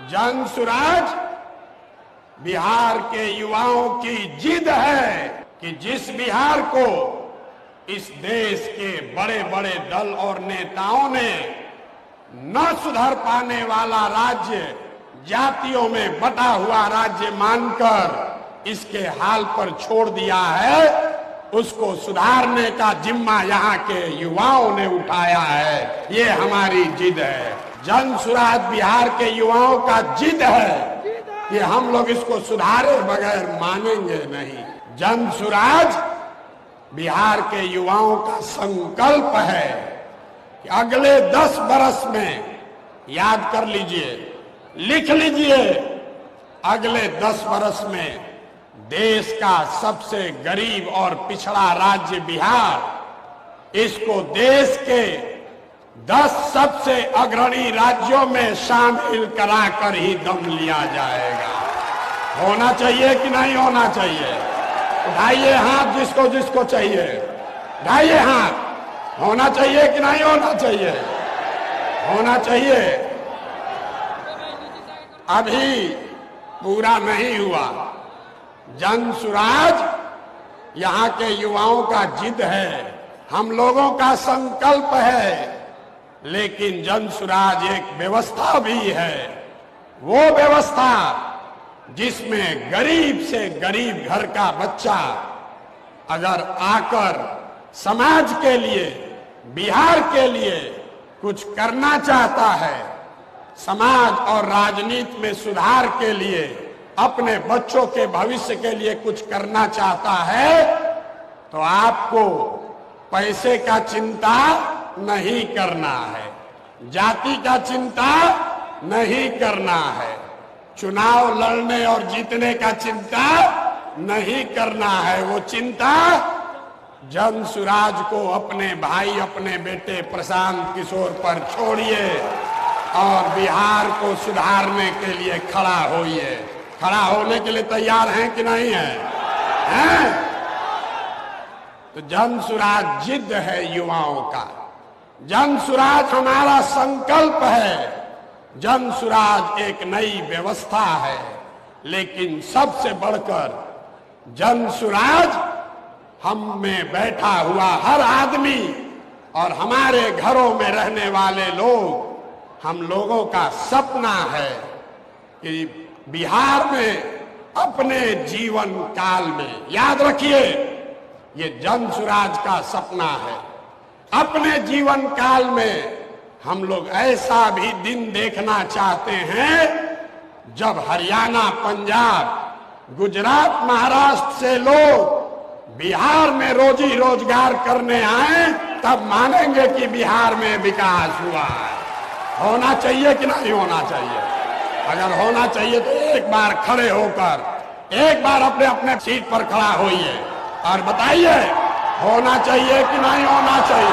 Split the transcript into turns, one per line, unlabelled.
जन सुराज बिहार के युवाओं की जिद है कि जिस बिहार को इस देश के बड़े बड़े दल और नेताओं ने न सुधर पाने वाला राज्य, जातियों में बटा हुआ राज्य मानकर इसके हाल पर छोड़ दिया है, उसको सुधारने का जिम्मा यहाँ के युवाओं ने उठाया है। ये हमारी जिद है। जन सुराज बिहार के युवाओं का जिद है कि हम लोग इसको सुधारे बगैर मानेंगे नहीं। जन सुराज बिहार के युवाओं का संकल्प है कि अगले 10 बरस में, याद कर लीजिए, लिख लीजिए, अगले 10 बरस में देश का सबसे गरीब और पिछड़ा राज्य बिहार, इसको देश के 10 सबसे अग्रणी राज्यों में शामिल कराकर ही दम लिया जाएगा। होना चाहिए कि नहीं होना चाहिए? उठाइए हाथ जिसको जिसको चाहिए, उठाइए हाथ। होना चाहिए कि नहीं होना चाहिए? होना चाहिए। अभी पूरा नहीं हुआ। जन सुराज यहाँ के युवाओं का जिद है, हम लोगों का संकल्प है, लेकिन जन सुराज एक व्यवस्था भी है। वो व्यवस्था जिसमें गरीब से गरीब घर का बच्चा अगर आकर समाज के लिए, बिहार के लिए कुछ करना चाहता है, समाज और राजनीति में सुधार के लिए, अपने बच्चों के भविष्य के लिए कुछ करना चाहता है, तो आपको पैसे का चिंता नहीं करना है, जाति का चिंता नहीं करना है, चुनाव लड़ने और जीतने का चिंता नहीं करना है। वो चिंता जन सुराज को अपने भाई, अपने बेटे प्रशांत किशोर पर छोड़िए और बिहार को सुधारने के लिए खड़ा होइए। खड़ा होने के लिए तैयार हैं कि नहीं हैं? तो जन सुराज जिद है युवाओं का, जन सुराज हमारा संकल्प है, जन सुराज एक नई व्यवस्था है, लेकिन सबसे बढ़कर जन सुराज हम में बैठा हुआ हर आदमी और हमारे घरों में रहने वाले लोग, हम लोगों का सपना है कि बिहार में अपने जीवन काल में, याद रखिए ये जन सुराज का सपना है, अपने जीवन काल में हम लोग ऐसा भी दिन देखना चाहते हैं जब हरियाणा, पंजाब, गुजरात, महाराष्ट्र से लोग बिहार में रोजी रोजगार करने आए, तब मानेंगे कि बिहार में विकास हुआ है। होना चाहिए कि नहीं होना चाहिए? अगर होना चाहिए तो एक बार खड़े होकर, एक बार अपने अपने सीट पर खड़ा होइए और बताइए होना चाहिए कि नहीं होना चाहिए।